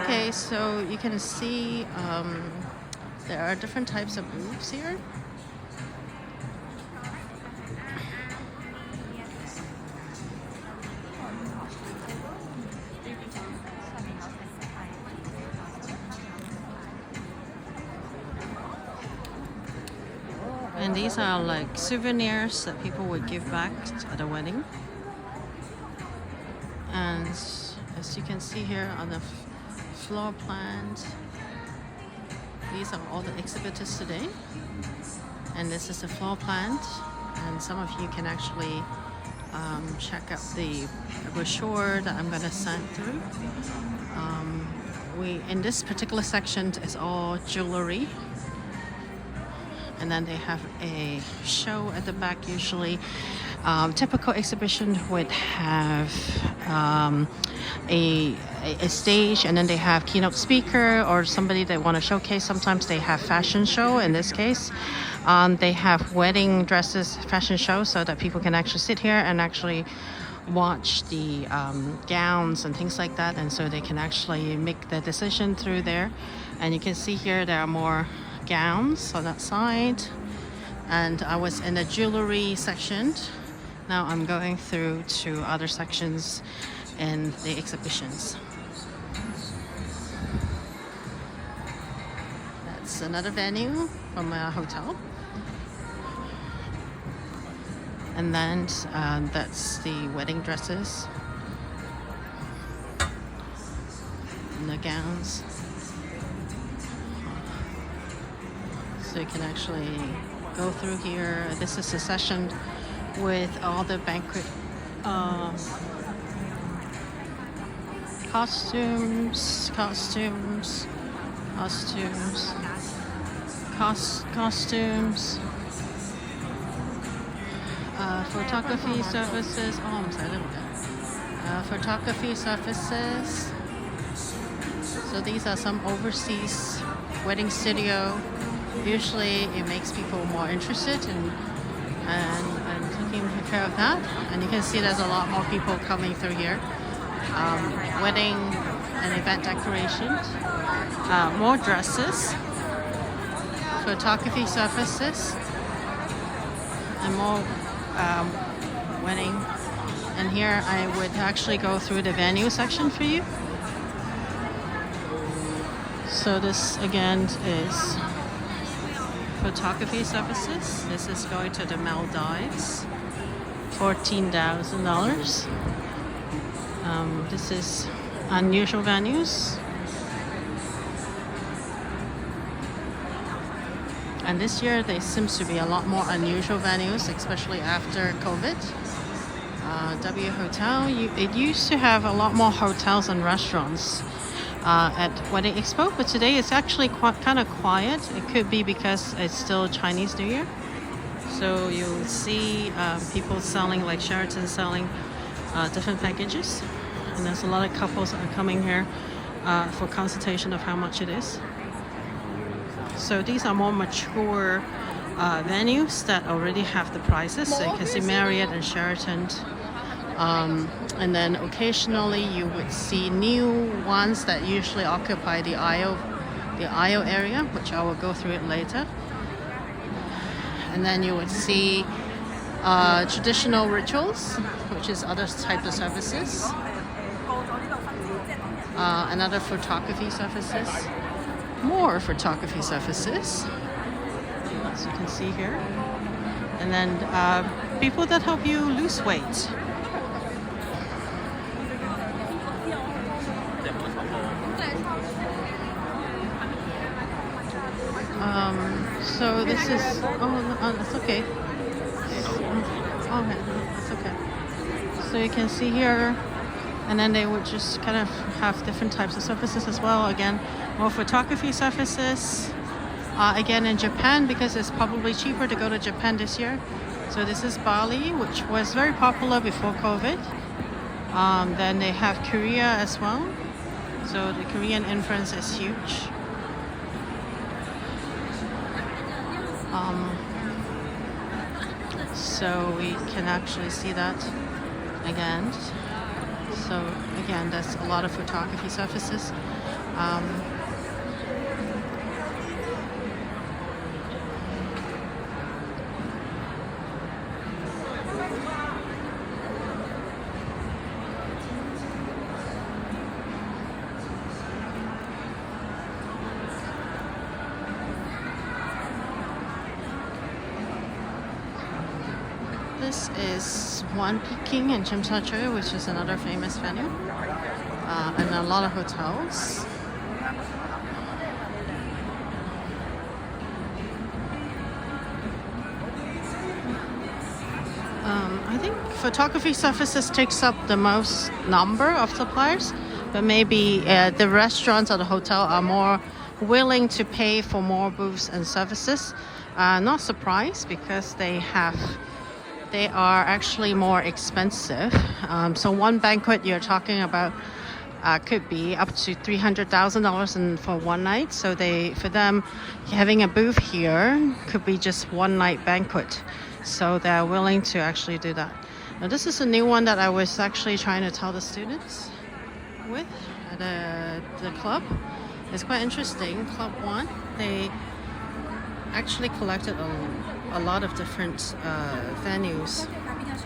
Okay, so you can see there are different types of booths here. And these are like souvenirs that people would give back at a wedding. And as you can see here on the floor plan, these are all the exhibitors today. And this is the floor plan. And some of you can actually check out the brochure that I'm going to send through. In this particular section is all jewelry. And then they have a show at the back usually. Typical exhibition would have a stage, and then they have keynote speaker or somebody they want to showcase. Sometimes they have fashion show. In this case, they have wedding dresses fashion show so that people can actually sit here and actually watch the gowns and things like that, and so they can actually make the decision through there. And you can see here there are more gowns on that side, and I was in the jewelry section. Now I'm going through to other sections in the exhibitions. That's another venue from a hotel, and then that's the wedding dresses and the gowns. So you can actually go through here. This is a session with all the banquet costumes. Photography services. Photography services. So these are some overseas wedding studio. Usually it makes people more interested in and taking care of that. And you can see there's a lot more people coming through here. Wedding and event decorations, more dresses, photography services, and more wedding. And here I would actually go through the venue section for you. So this again is photography services. This is going to the Maldives, $14,000. This is unusual venues. And this year there seems to be a lot more unusual venues, especially after COVID. W Hotel, it used to have a lot more hotels and restaurants at Wedding Expo, but today it's actually kind of quiet. It could be because it's still Chinese New Year. So you'll see people selling, like Sheraton selling different packages. And there's a lot of couples that are coming here for consultation of how much it is. So these are more mature venues that already have the prices. So you can see Marriott and Sheraton. And then occasionally you would see new ones that usually occupy the aisle area, which I will go through it later. And then you would see traditional rituals, which is other types of services. Another photography services, more photography services, as you can see here. And then people that help you lose weight. So this is, that's okay. That's okay. So you can see here, and then they would just kind of have different types of services as well. Again, more photography services. Again, in Japan, because it's probably cheaper to go to Japan this year. So this is Bali, which was very popular before COVID. Then they have Korea as well. So the Korean influence is huge. So we can actually see that again. So again, there's a lot of photography services. This is One Peking in Tsim Sha Tsui, which is another famous venue, and a lot of hotels. I think photography services takes up the most number of suppliers, but maybe the restaurants or the hotel are more willing to pay for more booths and services. Not surprised because they are actually more expensive. So one banquet you're talking about could be up to $300,000 for one night. So for them, having a booth here could be just one night banquet. So they're willing to actually do that. Now this is a new one that I was actually trying to tell the students with at the club. It's quite interesting. Club 1, they actually collected a lot of different venues